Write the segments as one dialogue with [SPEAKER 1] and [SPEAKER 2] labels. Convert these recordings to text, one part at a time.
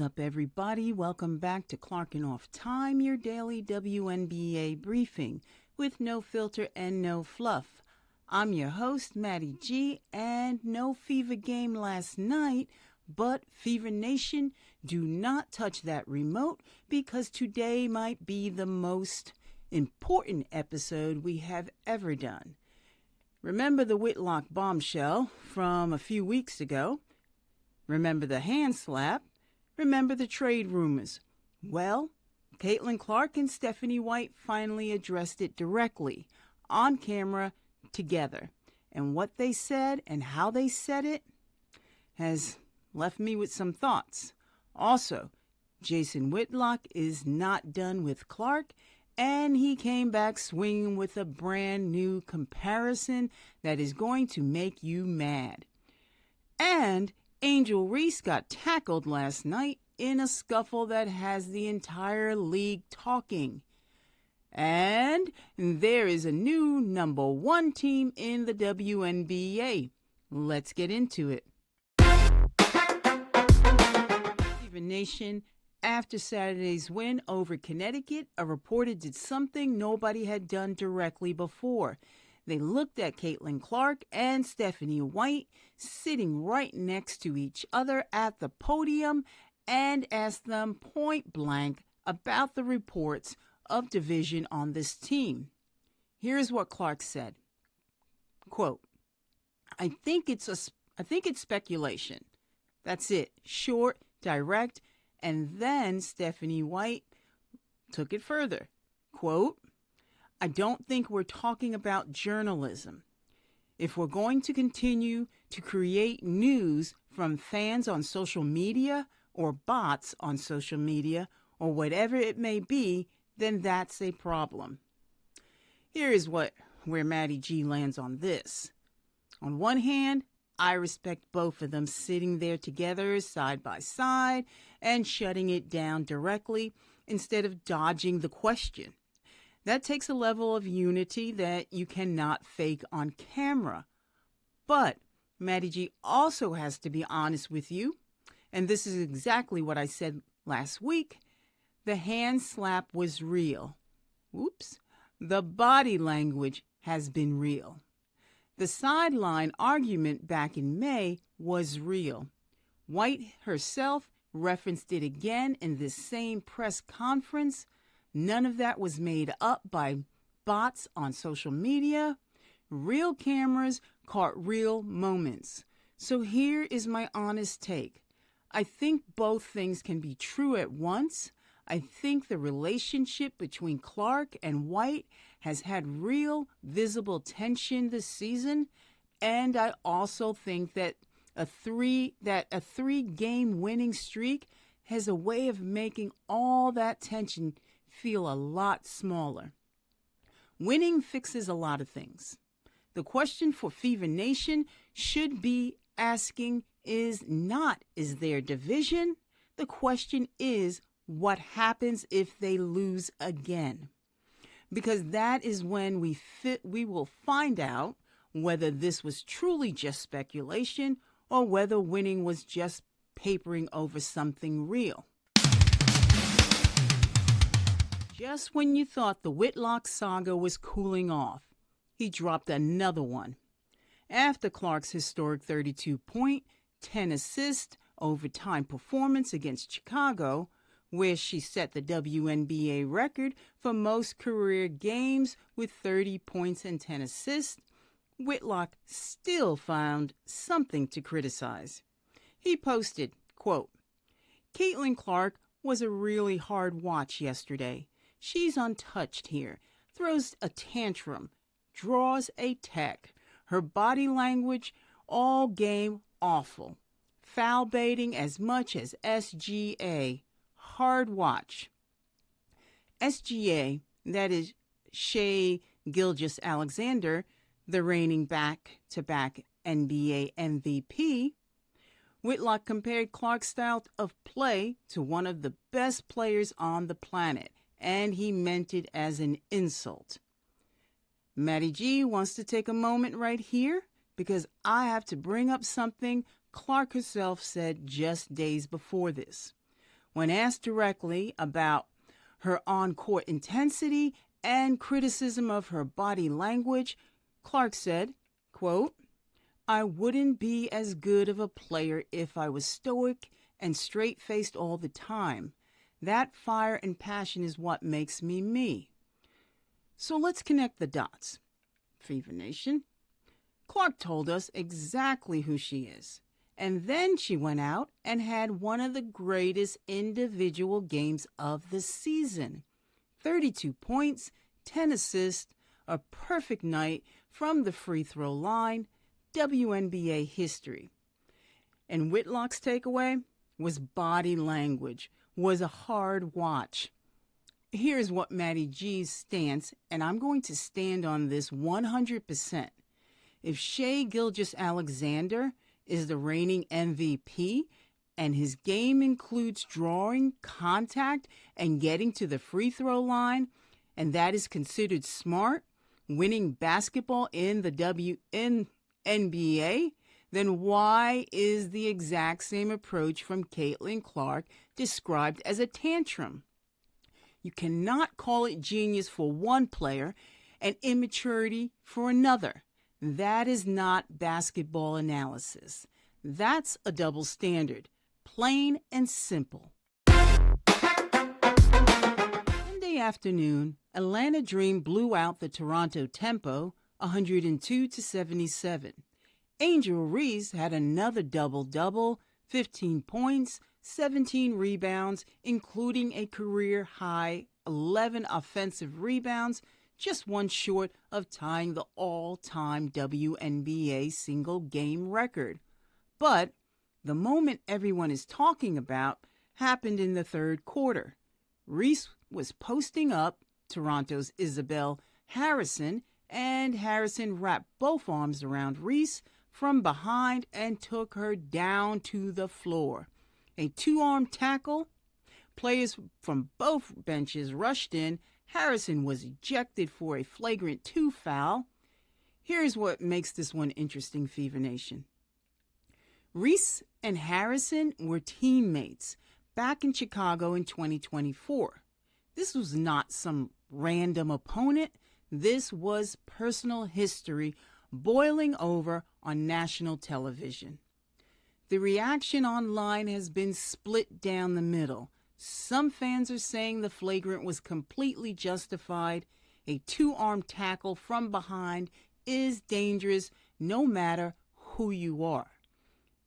[SPEAKER 1] is up, everybody? Welcome back to Clarrkin Off Time, your daily WNBA briefing with no filter and no fluff. I'm your host, MaddyG, and no Fever game last night, but Fever Nation, do not touch that remote because today might be the most important episode we have ever done. Remember the Whitlock bombshell from a few weeks ago? Remember the hand slap? Remember the trade rumors? Well, Caitlin Clark and Stephanie White finally addressed it directly, on camera, together. And what they said and how they said it has left me with some thoughts. Also, Jason Whitlock is not done with Clark, and he came back swinging with a brand new comparison that is going to make you mad. And Angel Reese got tackled last night in a scuffle that has the entire league talking. And there is a new number one team in the WNBA. Let's get into it. Fever Nation, after Saturday's win over Connecticut, a reporter did something nobody had done directly before. They looked at Caitlin Clark and Stephanie White sitting right next to each other at the podium and asked them point blank about the reports of division on this team. Here's what Clark said. Quote, I think it's speculation. That's it. Short, direct. And then Stephanie White took it further. Quote, I don't think we're talking about journalism. If we're going to continue to create news from fans on social media or bots on social media or whatever it may be, then that's a problem. Here is where MaddyG lands on this. On one hand, I respect both of them sitting there together side by side and shutting it down directly instead of dodging the question. That takes a level of unity that you cannot fake on camera. But MaddyG also has to be honest with you, and this is exactly what I said last week. The hand slap was real. Oops. The body language has been real. The sideline argument back in May was real. White herself referenced it again in this same press conference. None of that was made up by bots on social media. Real cameras caught real moments. So here is my honest take. I think both things can be true at once. I think the relationship between Clark and White has had real visible tension this season. And I also think that a three-game winning streak has a way of making all that tension feel a lot smaller. Winning fixes a lot of things. The question for Fever Nation should be asking is there division? The question is, what happens if they lose again? Because that is when we will find out whether this was truly just speculation or whether winning was just papering over something real. Just when you thought the Whitlock saga was cooling off, he dropped another one. After Clark's historic 32-point, 10-assist overtime performance against Chicago, where she set the WNBA record for most career games with 30 points and 10 assists, Whitlock still found something to criticize. He posted, quote, Caitlin Clark was a really hard watch yesterday. She's untouched here, throws a tantrum, draws a tech. Her body language, all game awful. Foul baiting as much as SGA. Hard watch. SGA, that is Shai Gilgeous-Alexander, the reigning back-to-back NBA MVP. Whitlock compared Clark's style of play to one of the best players on the planet, and he meant it as an insult. MaddyG wants to take a moment right here because I have to bring up something Clark herself said just days before this. When asked directly about her on-court intensity and criticism of her body language, Clark said, quote, "I wouldn't be as good of a player if I was stoic and straight-faced all the time. That fire and passion is what makes me me." So let's connect the dots. Fever Nation. Clark told us exactly who she is. And then she went out and had one of the greatest individual games of the season. 32 points, 10 assists, a perfect night from the free throw line, WNBA history. And Whitlock's takeaway was body language, was a hard watch. Here's what MaddyG's stance, and I'm going to stand on this 100%. If Shai Gilgeous-Alexander is the reigning MVP and his game includes drawing, contact, and getting to the free throw line, and that is considered smart, winning basketball in the WNBA, then why is the exact same approach from Caitlin Clark described as a tantrum? You cannot call it genius for one player and immaturity for another. That is not basketball analysis. That's a double standard, plain and simple. Sunday afternoon, Atlanta Dream blew out the Toronto Tempo 102-77. Angel Reese had another double-double, 15 points, 17 rebounds, including a career-high 11 offensive rebounds, just one short of tying the all-time WNBA single-game record. But the moment everyone is talking about happened in the third quarter. Reese was posting up Toronto's Isabelle Harrison, and Harrison wrapped both arms around Reese from behind and took her down to the floor. A two-arm tackle. Players from both benches rushed in. Harrison was ejected for a flagrant 2 foul. Here's what makes this one interesting, Fever Nation. Reese and Harrison were teammates back in Chicago in 2024. This was not some random opponent. This was personal history boiling over on national television. The reaction online has been split down the middle. Some fans are saying the flagrant was completely justified. A two-arm tackle from behind is dangerous no matter who you are.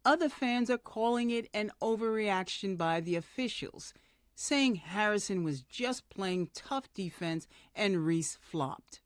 [SPEAKER 1] Other fans are calling it an overreaction by the officials, saying Harrison was just playing tough defense and Reese flopped.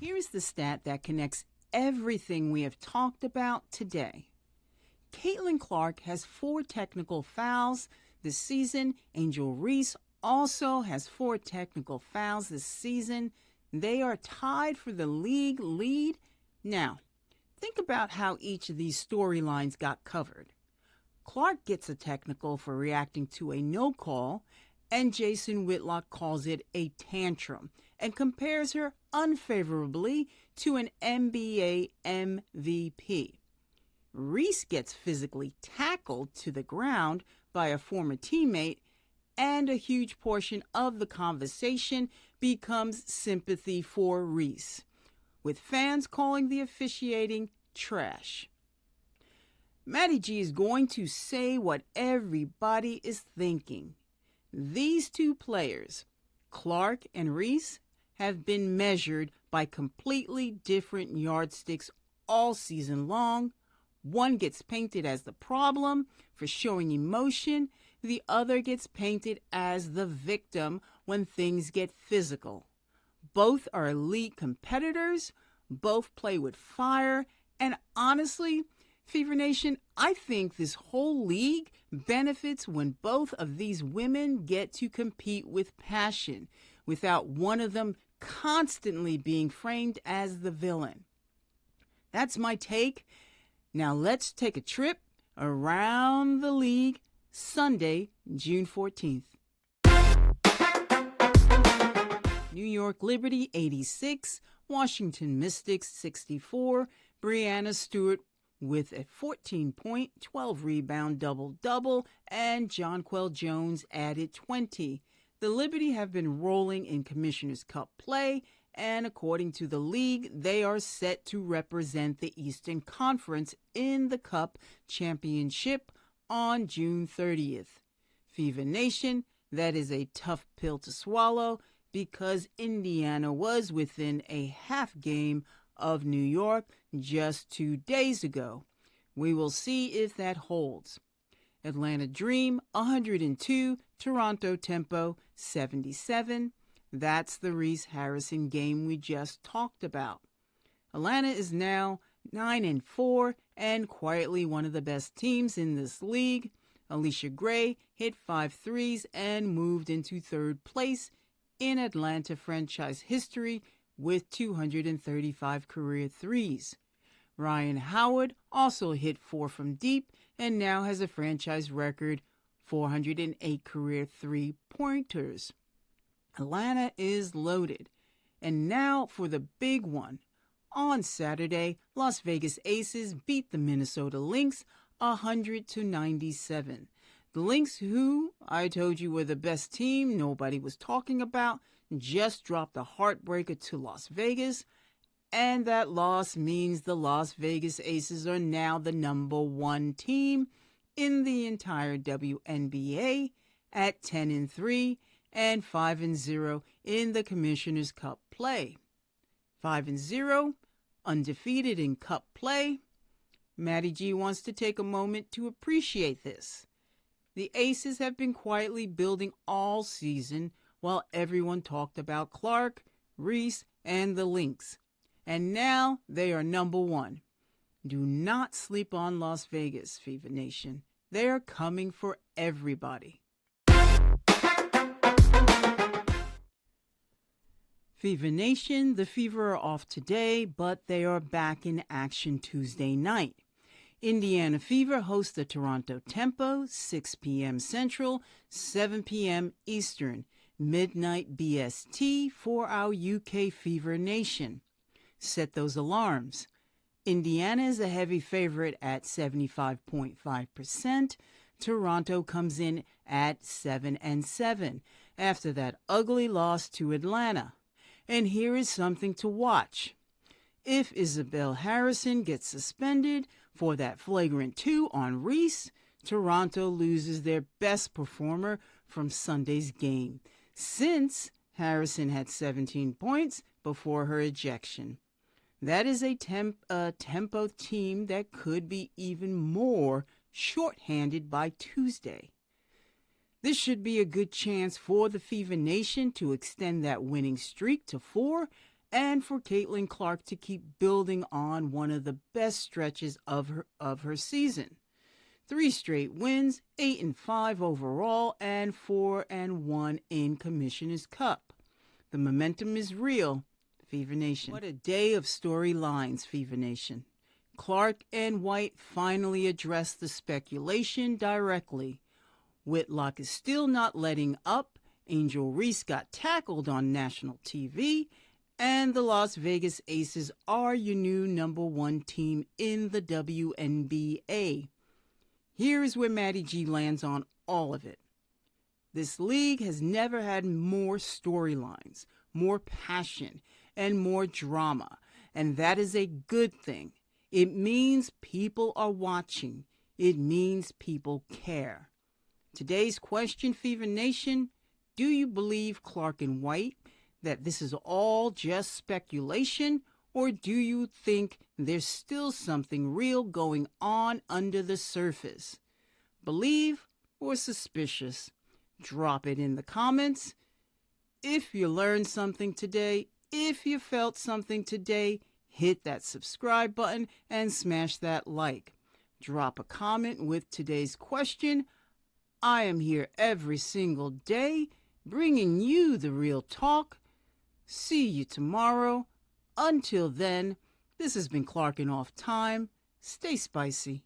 [SPEAKER 1] Here's the stat that connects everything we have talked about today. Caitlin Clark has 4 technical fouls this season. Angel Reese also has 4 technical fouls this season. They are tied for the league lead. Now, think about how each of these storylines got covered. Clark gets a technical for reacting to a no call, and Jason Whitlock calls it a tantrum and compares her unfavorably to an NBA MVP. Reese gets physically tackled to the ground by a former teammate, and a huge portion of the conversation becomes sympathy for Reese, with fans calling the officiating trash. MaddyG is going to say what everybody is thinking. These two players, Clark and Reese, have been measured by completely different yardsticks all season long. One gets painted as the problem for showing emotion. The other gets painted as the victim when things get physical. Both are elite competitors. Both play with fire. And honestly, Fever Nation, I think this whole league benefits when both of these women get to compete with passion without one of them constantly being framed as the villain. That's my take. Now let's take a trip around the league Sunday, June 14th. New York Liberty 86, Washington Mystics 64. Breanna Stewart with a 14-point, 12-rebound double-double, and Jonquel Jones added 20. The Liberty have been rolling in Commissioner's Cup play, and according to the league, they are set to represent the Eastern Conference in the Cup Championship on June 30th. Fever Nation, that is a tough pill to swallow because Indiana was within a half game of New York just 2 days ago. We will see if that holds. Atlanta Dream 102, Toronto Tempo 77. That's the Reese Harrison game we just talked about. Atlanta is now 9-4 and quietly one of the best teams in this league. Alicia Gray hit 5 threes and moved into third place in Atlanta franchise history with 235 career threes. Ryan Howard also hit 4 from deep and now has a franchise record 408 career three-pointers. Atlanta is loaded. And now for the big one. On Saturday, Las Vegas Aces beat the Minnesota Lynx 100-97. The Lynx, who I told you were the best team nobody was talking about, just dropped a heartbreaker to Las Vegas, and that loss means the Las Vegas Aces are now the number 1 team in the entire WNBA at 10-3 and 5-0 in the Commissioner's Cup play. 5-0, undefeated in Cup play. MaddyG wants to take a moment to appreciate this. The Aces have been quietly building all season while everyone talked about Clark, Reese, and the Lynx. And now they are number 1. Do not sleep on Las Vegas, Fever Nation. They are coming for everybody. Fever Nation, the Fever are off today, but they are back in action Tuesday night. Indiana Fever hosts the Toronto Tempo, 6 p.m. Central, 7 p.m. Eastern, midnight BST for our UK Fever Nation. Set those alarms. Indiana is a heavy favorite at 75.5%. Toronto comes in at 7-7 after that ugly loss to Atlanta. And here is something to watch. If Isabelle Harrison gets suspended for that flagrant 2 on Reese, Toronto loses their best performer from Sunday's game, since Harrison had 17 points before her ejection. That is a tempo team that could be even more shorthanded by Tuesday. This should be a good chance for the Fever Nation to extend that winning streak to 4 and for Caitlin Clark to keep building on one of the best stretches of her season. 3 straight wins, 8-5 overall, and 4-1 in Commissioner's Cup. The momentum is real, Fever Nation. What a day of storylines, Fever Nation. Clark and White finally addressed the speculation directly. Whitlock is still not letting up. Angel Reese got tackled on national TV. And the Las Vegas Aces are your new number 1 team in the WNBA. Here is where MaddyG lands on all of it. This league has never had more storylines, more passion, and more drama. And that is a good thing. It means people are watching. It means people care. Today's question, Fever Nation, do you believe Clarrkin White that this is all just speculation, or do you think there's still something real going on under the surface? Believe or suspicious? Drop it in the comments. If you learned something today, if you felt something today, hit that subscribe button and smash that like. Drop a comment with today's question. I am here every single day, bringing you the real talk. See you tomorrow. Until then, this has been Clarrkin Off Time. Stay spicy.